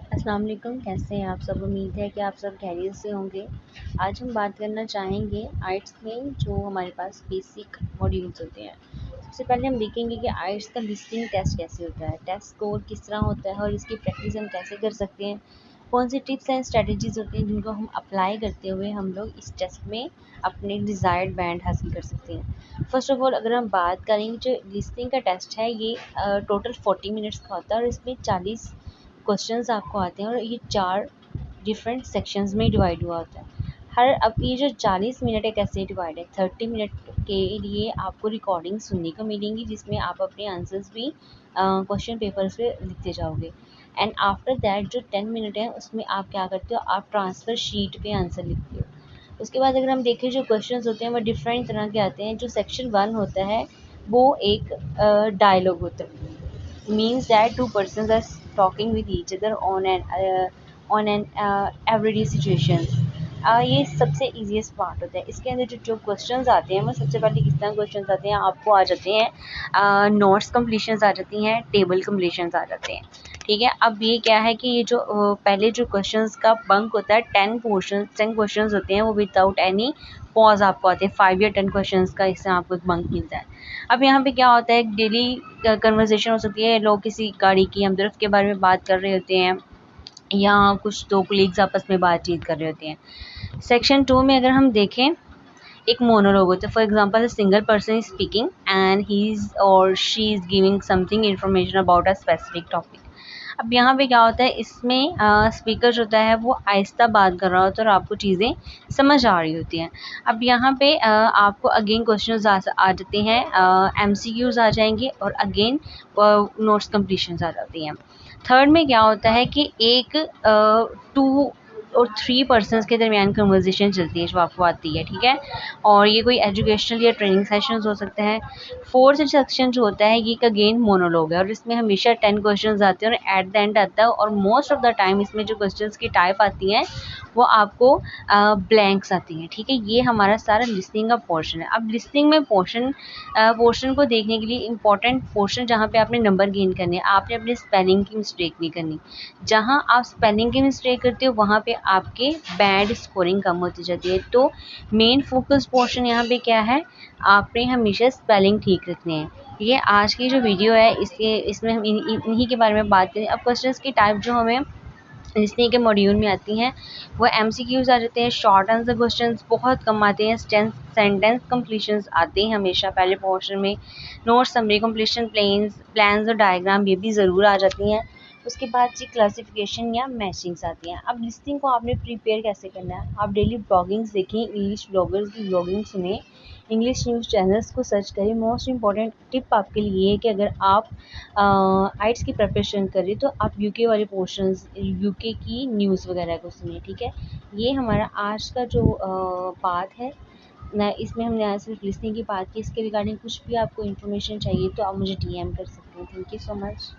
अस्सलाम वालेकुम, कैसे हैं आप सब। उम्मीद है कि आप सब खैरियत से होंगे। आज हम बात करना चाहेंगे आइट्स में जो हमारे पास बेसिक मॉड्यूल्स होते हैं। सबसे पहले हम देखेंगे कि आइट्स का लिसनिंग टेस्ट कैसे होता है, टेस्ट स्कोर किस तरह होता है और इसकी प्रैक्टिस हम कैसे कर सकते हैं, कौन सी टिप्स एंड स्ट्रेटजीज होती हैं जिनको हम अप्लाई करते हुए हम लोग इस टेस्ट में अपने डिज़ायर्ड बैंड हासिल कर सकते हैं। फर्स्ट ऑफ ऑल अगर हम बात करें, जो लिसनिंग का टेस्ट है ये टोटल 40 मिनट्स का होता है और इसमें 40 क्वेश्चंस आपको आते हैं और ये 4 डिफरेंट सेक्शंस में डिवाइड हुआ होता है। अब ये जो 40 मिनट है कैसे डिवाइड है, 30 मिनट के लिए आपको रिकॉर्डिंग सुनने को मिलेंगी जिसमें आप अपने आंसर्स भी क्वेश्चन पेपर्स पे लिखते जाओगे। एंड आफ्टर दैट जो 10 मिनट है उसमें आप क्या करते हो, आप ट्रांसफ़र शीट पे आंसर लिखते हो। उसके बाद अगर हम देखें जो क्वेश्चंस होते हैं वो डिफरेंट तरह के आते हैं। जो सेक्शन 1 होता है वो एक डायलॉग होता है, means that two persons are talking with each other on an everyday situations। ये सबसे easiest पार्ट होता है। इसके अंदर जो क्वेश्चंस आते हैं वो सबसे पहले किस तरह क्वेश्चंस आते हैं, आपको आ जाते हैं नोट्स कंप्लीशंस आ जाती हैं, टेबल कंप्लीशंस आ जाते हैं। ठीक है, अब ये क्या है कि ये जो पहले जो क्वेश्चंस का बंक होता है 10 क्वेश्चंस होते हैं वो विदाउट एनी पॉज आपको आते हैं। 5 या 10 क्वेश्चंस का इससे आपको एक बंक मिलता है। अब यहाँ पे क्या होता है, डेली कन्वर्सेशन हो सकती है, लोग किसी गाड़ी की हमदर्द के बारे में बात कर रहे होते हैं या कुछ दो कोलीग्स आपस में बातचीत कर रहे होते हैं। सेक्शन 2 में अगर हम देखें, एक मोनोलॉग होता है। For example a single person is speaking and he is और she is giving something information about a specific topic. अब यहाँ पे क्या होता है, इसमें स्पीकर जो होता है वो आहिस्ता बात कर रहा होता है और आपको चीज़ें समझ आ रही होती हैं। अब यहाँ पे आपको अगेन क्वेश्चंस आ जाते हैं, एमसीक्यूज आ जाएंगे और अगेन नोट्स कंप्लीशंस आ जाती हैं। थर्ड में क्या होता है कि एक 2 और 3 पर्सन्स के दरमियान कन्वर्सेशन चलती है जो आपको आती है। ठीक है, और ये कोई एजुकेशनल या ट्रेनिंग सेशंस हो सकते हैं। फोर्थ सेक्शन जो होता है ये एक अगेन मोनोलॉग है और इसमें हमेशा 10 क्वेश्चंस आते हैं और एट द एंड आता है और मोस्ट ऑफ द टाइम इसमें जो क्वेश्चंस की टाइप आती हैं वो आपको ब्लैंक्स आती हैं। ठीक है, ये हमारा सारा लिसनिंग का पोर्शन है। अब लिसनिंग में पोर्शन को देखने के लिए इंपॉर्टेंट पोर्शन जहाँ पे आपने नंबर गेन करने हैं, आपने अपने स्पेलिंग की मिस्टेक नहीं करनी। जहाँ आप स्पेलिंग की मिस्टेक करते हो वहाँ पे आपके बैड स्कोरिंग कम होती जाती है। तो मेन फोकस पोर्शन यहाँ पे क्या है, आपने हमेशा स्पेलिंग ठीक रखने हैं। ये आज की जो वीडियो है इसमें हम इन्हीं के बारे में बात करें। अब क्वेश्चंस की टाइप जो हमें लिसनिंग के मॉड्यूल में आती हैं वो एमसीक्यूज आ जाते हैं, शॉर्ट आंसर क्वेश्चंस बहुत कम आते हैं, सेंटेंस कंप्लीशंस आते हैं हमेशा पहले पोर्शन में, नोट समरी कंप्लीशन, प्लान्स और डायग्राम ये भी ज़रूर आ जाती हैं। उसके बाद जी क्लासिफिकेशन या मैचिंग्स आती हैं। अब लिसनिंग को आपने प्रिपेयर कैसे करना है, आप डेली ब्लॉगिंग्स देखें, इंग्लिश ब्लॉगर्स की ब्लॉगिंग सुने, इंग्लिश न्यूज़ चैनल्स को सर्च करें। मोस्ट इंपॉर्टेंट टिप आपके लिए है कि अगर आप आइट्स की प्रिपरेशन करें तो आप यूके वाले पोर्शंस, यूके की न्यूज़ वगैरह को सुनिए। ठीक है, ये हमारा आज का जो बात है ना, इसमें हमने सिर्फ लिसनिंग की बात की। इसके रिगार्डिंग कुछ भी आपको इन्फॉर्मेशन चाहिए तो आप मुझे डीएम कर सकते हैं। Thank you so much.